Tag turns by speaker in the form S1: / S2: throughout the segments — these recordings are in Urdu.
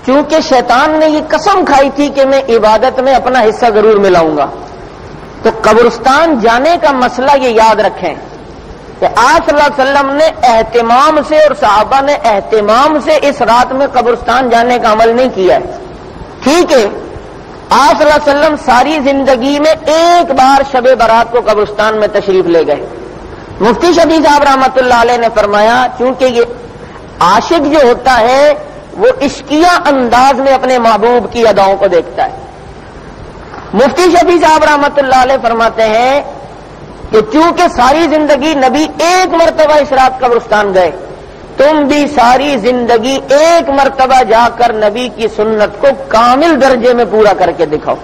S1: چونکہ شیطان نے یہ قسم کھائی تھی کہ میں عبادت میں اپنا حصہ ضرور ملاؤں گا، تو قبرستان جانے کا مسئلہ یہ یاد رکھیں کہ آپ صلی اللہ علیہ وسلم نے اہتمام سے اور صحابہ نے اہتمام سے اس رات میں قبرستان جانے کا عمل نہیں کیا ہے۔ ٹھیک ہے، آپ صلی اللہ علیہ وسلم ساری زندگی میں ایک بار شب برات کو قبرستان میں تشریف لے گئے۔ مفتی شفیع صاحب رحمۃ اللہ علیہ نے فرمایا چونکہ یہ عاشق جو ہوتا ہے وہ عشقیہ انداز میں اپنے محبوب کی اداؤں کو دیکھتا ہے۔ مفتی شفیع صاحب رحمۃ اللہ علیہ فرماتے ہیں کہ چونکہ ساری زندگی نبی ایک مرتبہ اس رات قبرستان گئے، تم بھی ساری زندگی ایک مرتبہ جا کر نبی کی سنت کو کامل درجے میں پورا کر کے دکھاؤ۔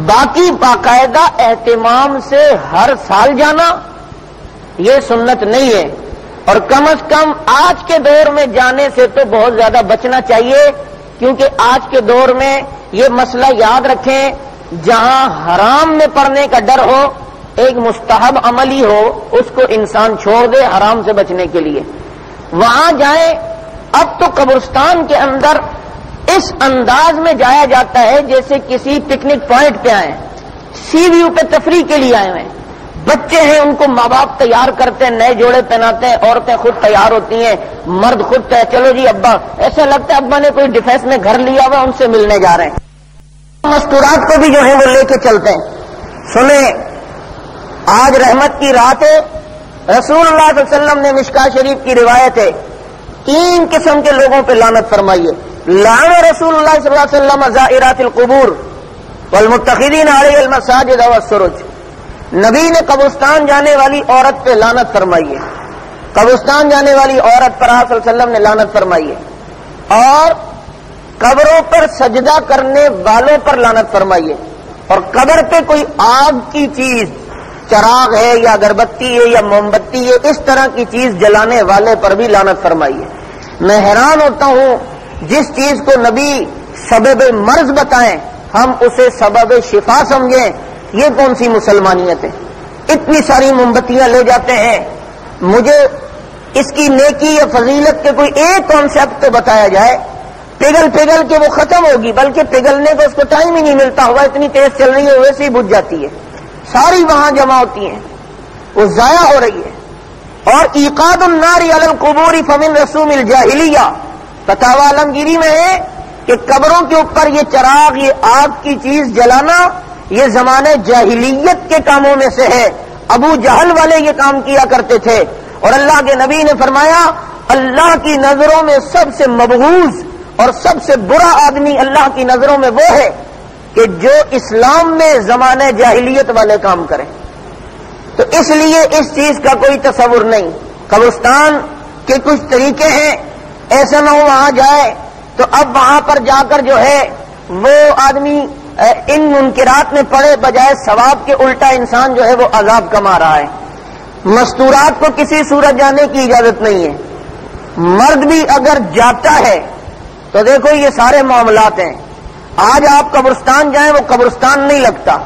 S1: باقی باقاعدہ اہتمام سے ہر سال جانا یہ سنت نہیں ہے، اور کم از کم آج کے دور میں جانے سے تو بہت زیادہ بچنا چاہیے، کیونکہ آج کے دور میں یہ مسئلہ یاد رکھیں، جہاں حرام میں پڑنے کا ڈر ہو، ایک مستحب عملی ہو، اس کو انسان چھوڑ دے حرام سے بچنے کے لیے، وہاں جائیں۔ اب تو قبرستان کے اندر اس انداز میں جایا جاتا ہے جیسے کسی پکنک پوائنٹ پہ آئے، سی ویو پہ تفریح کے لیے آئے ہیں، بچے ہیں ان کو ماں باپ تیار کرتے ہیں، نئے جوڑے پہناتے ہیں، عورتیں خود تیار ہوتی ہیں، مرد خود چلو جی ابا، ایسا لگتا ہے ابا نے کوئی ڈیفینس میں گھر لیا ہوا ان سے ملنے جا رہے ہیں۔ مستورات کو بھی جو ہے وہ لے کے چلتے ہیں۔ سنیں، آج رحمت کی رات ہے، رسول اللہ صلی اللہ علیہ وسلم نے مشکاۃ شریف کی روایت ہے، 3 قسم کے لوگوں پہ لعنت فرمائیے۔ لعن رسول اللہ صلی اللہ علیہ وسلم زائرات القبور والمتخذین علیہ المساجد والسرج، نبی نے قبرستان جانے والی عورت پہ لعنت فرمائی ہے، قبرستان جانے والی عورت پر آپ صلی اللہ علیہ وسلم نے لعنت فرمائی ہے، اور قبروں پر سجدہ کرنے والوں پر لعنت فرمائی ہے، اور قبر پہ کوئی آگ کی چیز، چراغ ہے یا اگربتی ہے یا موم بتی ہے، اس طرح کی چیز جلانے والے پر بھی لعنت فرمائی ہے۔ میں حیران ہوتا ہوں، جس چیز کو نبی سبب مرض بتائیں ہم اسے سبب شفا سمجھیں، یہ کون سی مسلمانیت ہے؟ اتنی ساری موم بتیاں لے جاتے ہیں۔ مجھے اس کی نیکی یا فضیلت کے کوئی ایک کانسیپٹ تو بتایا جائے، پگھل پگھل کے وہ ختم ہوگی، بلکہ پگھلنے کو اس کو ٹائم ہی نہیں ملتا، ہوا اتنی تیز چل رہی ہے ویسے ہی بجھ جاتی ہے، ساری وہاں جمع ہوتی ہیں، وہ ضائع ہو رہی ہے۔ اور ایقاد النار علی القبور فمن رسوم الجاہلیہ، فتاوی عالمگیری میں ہے کہ قبروں کے اوپر یہ چراغ، یہ آگ کی چیز جلانا یہ زمانے جاہلیت کے کاموں میں سے ہے، ابو جہل والے یہ کام کیا کرتے تھے، اور اللہ کے نبی نے فرمایا اللہ کی نظروں میں سب سے مبغوض اور سب سے برا آدمی اللہ کی نظروں میں وہ ہے کہ جو اسلام میں زمانے جاہلیت والے کام کرے۔ تو اس لیے اس چیز کا کوئی تصور نہیں۔ قبرستان کے کچھ طریقے ہیں، ایسا نہ ہو وہاں جائے تو اب وہاں پر جا کر جو ہے وہ آدمی ان منکرات میں پڑے، بجائے ثواب کے الٹا انسان جو ہے وہ عذاب کما رہا ہے۔ مستورات کو کسی صورت جانے کی اجازت نہیں ہے۔ مرد بھی اگر جاتا ہے تو دیکھو یہ سارے معاملات ہیں۔ آج آپ قبرستان جائیں وہ قبرستان نہیں لگتا۔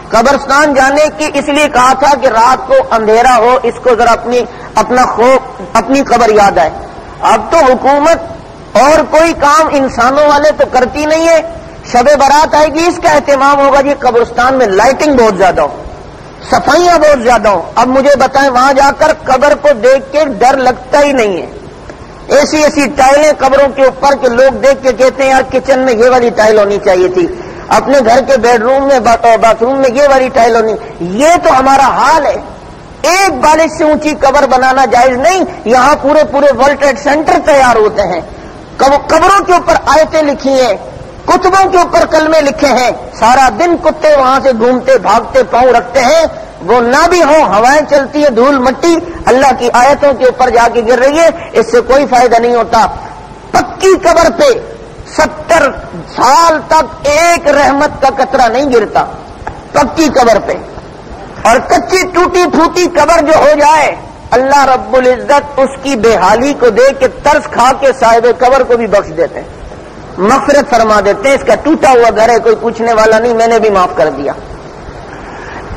S1: قبرستان جانے کی اس لیے کہا تھا کہ رات کو اندھیرا ہو، اس کو ذرا اپنا خوف، اپنی قبر یاد آئے۔ اب تو حکومت اور کوئی کام انسانوں والے تو کرتی نہیں ہے۔ شب برات آئے گی، اس کا اہتمام ہوگا جی قبرستان میں لائٹنگ بہت زیادہ ہو، صفائیاں بہت زیادہ ہوں۔ اب مجھے بتائیں وہاں جا کر قبر کو دیکھ کے ڈر لگتا ہی نہیں ہے۔ ایسی ایسی ٹائلیں قبروں کے اوپر کہ لوگ دیکھ کے کہتے ہیں یار کچن میں یہ والی ٹائل ہونی چاہیے تھی، اپنے گھر کے بیڈ روم میں باتھ روم میں یہ والی ٹائل ہونی۔ یہ تو ہمارا حال ہے۔ ایک بالش سے اونچی قبر بنانا جائز نہیں، یہاں پورے ورلڈ ٹریڈ سینٹر تیار ہوتے ہیں، قبروں کے اوپر آیتیں لکھی ہیں، کتبوں کے اوپر کلمے لکھے ہیں، سارا دن کتے وہاں سے گھومتے بھاگتے پاؤں رکھتے ہیں، وہ نہ بھی ہوں، ہوائیں چلتی ہے، دھول مٹی اللہ کی آیتوں کے اوپر جا کے گر رہی ہے، اس سے کوئی فائدہ نہیں ہوتا۔ پکی قبر پہ 70 سال تک ایک رحمت کا قطرہ نہیں گرتا، پکی قبر پہ۔ اور کچی ٹوٹی پھوٹی قبر جو ہو جائے، اللہ رب العزت اس کی بے حالی کو دیکھ کے ترس کھا کے صاحب قبر کو بھی بخش دیتے ہیں، مغفرت فرما دیتے ہیں، اس کا ٹوٹا ہوا گھر ہے، کوئی پوچھنے والا نہیں، میں نے بھی معاف کر دیا۔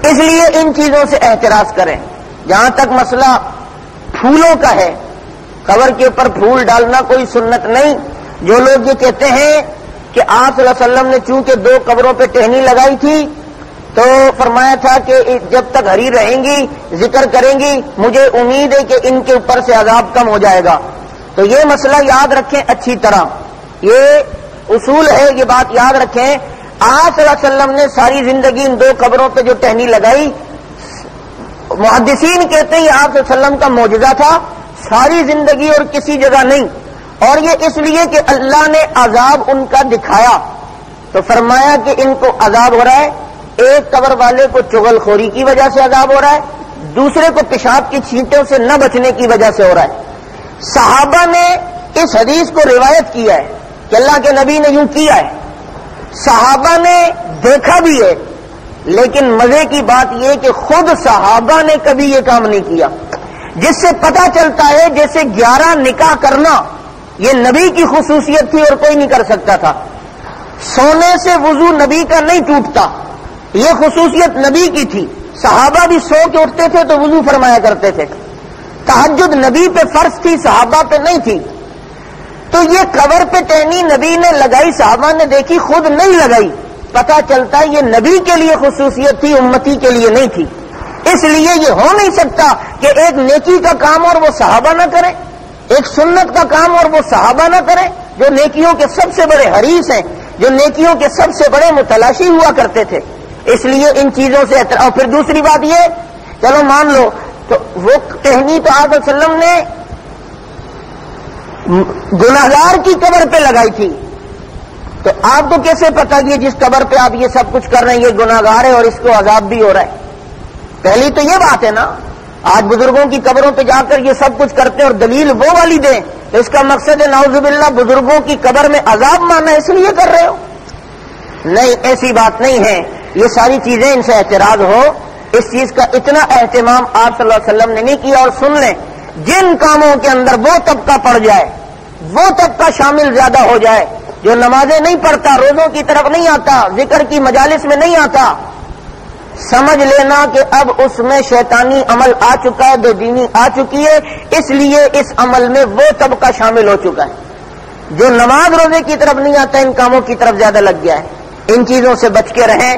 S1: اس لیے ان چیزوں سے احتراز کریں۔ جہاں تک مسئلہ پھولوں کا ہے، قبر کے اوپر پھول ڈالنا کوئی سنت نہیں، جو لوگ یہ کہتے ہیں کہ آپ صلی اللہ علیہ وسلم نے چونکہ 2 قبروں پہ ٹہنی لگائی تھی تو فرمایا تھا کہ جب تک ہری رہیں گی ذکر کریں گی، مجھے امید ہے کہ ان کے اوپر سے عذاب کم ہو جائے گا، تو یہ مسئلہ یاد رکھیں اچھی طرح، یہ اصول ہے، یہ بات یاد رکھیں۔ آپ صلی اللہ علیہ وسلم نے ساری زندگی ان 2 قبروں پہ جو ٹہنی لگائی، محدثین کہتے ہیں یہ آپ صلی اللہ علیہ وسلم کا معجزہ تھا، ساری زندگی اور کسی جگہ نہیں، اور یہ اس لیے کہ اللہ نے عذاب ان کا دکھایا تو فرمایا کہ ان کو عذاب ہو رہا ہے، ایک قبر والے کو چغل خوری کی وجہ سے عذاب ہو رہا ہے، دوسرے کو پیشاب کی چھینٹوں سے نہ بچنے کی وجہ سے ہو رہا ہے۔ صحابہ نے اس حدیث کو روایت کیا ہے کہ اللہ کے نبی نے یوں کیا ہے، صحابہ نے دیکھا بھی ہے، لیکن مزے کی بات یہ کہ خود صحابہ نے کبھی یہ کام نہیں کیا، جس سے پتہ چلتا ہے جیسے 11 نکاح کرنا یہ نبی کی خصوصیت تھی اور کوئی نہیں کر سکتا تھا، سونے سے وضو نبی کا نہیں ٹوٹتا، یہ خصوصیت نبی کی تھی، صحابہ بھی سو کے اٹھتے تھے تو وضو فرمایا کرتے تھے، تہجد نبی پہ فرض تھی، صحابہ پہ نہیں تھی، تو یہ قبر پہ ٹہنی نبی نے لگائی، صحابہ نے دیکھی، خود نہیں لگائی، پتہ چلتا ہے یہ نبی کے لیے خصوصیت تھی، امتی کے لیے نہیں تھی۔ اس لیے یہ ہو نہیں سکتا کہ ایک نیکی کا کام اور وہ صحابہ نہ کریں، ایک سنت کا کام اور وہ صحابہ نہ کریں، جو نیکیوں کے سب سے بڑے حریص ہیں، جو نیکیوں کے سب سے بڑے متلاشی ہوا کرتے تھے۔ اس لیے ان چیزوں سے اور پھر دوسری بات یہ، چلو مان لو تو وہ ٹہنی تو آپ صلی اللہ علیہ وسلم نے گناہگار کی قبر پہ لگائی تھی، تو آپ کو کیسے پتا کہ جس قبر پہ آپ یہ سب کچھ کر رہے ہیں یہ گناہگار ہے اور اس کو عذاب بھی ہو رہا ہے؟ پہلی تو یہ بات ہے نا، آج بزرگوں کی قبروں پہ جا کر یہ سب کچھ کرتے ہیں اور دلیل وہ والی دیں تو اس کا مقصد ہے نعوذ باللہ بزرگوں کی قبر میں عذاب ماننا، اس لیے کر رہے ہو؟ نہیں، ایسی بات نہیں ہے، یہ ساری چیزیں ان سے اعتراض ہو، اس چیز کا اتنا اہتمام آپ صلی اللہ علیہ وسلم نے نہیں کیا۔ اور سن لیں، جن کاموں کے اندر وہ طبقہ پڑ جائے، وہ طبقہ شامل زیادہ ہو جائے جو نمازیں نہیں پڑھتا، روزوں کی طرف نہیں آتا، ذکر کی مجالس میں نہیں آتا، سمجھ لینا کہ اب اس میں شیطانی عمل آ چکا ہے، بے دینی آ چکی ہے، اس لیے اس عمل میں وہ طبقہ شامل ہو چکا ہے جو نماز روزے کی طرف نہیں آتا، ان کاموں کی طرف زیادہ لگ گیا ہے۔ ان چیزوں سے بچ کے رہیں۔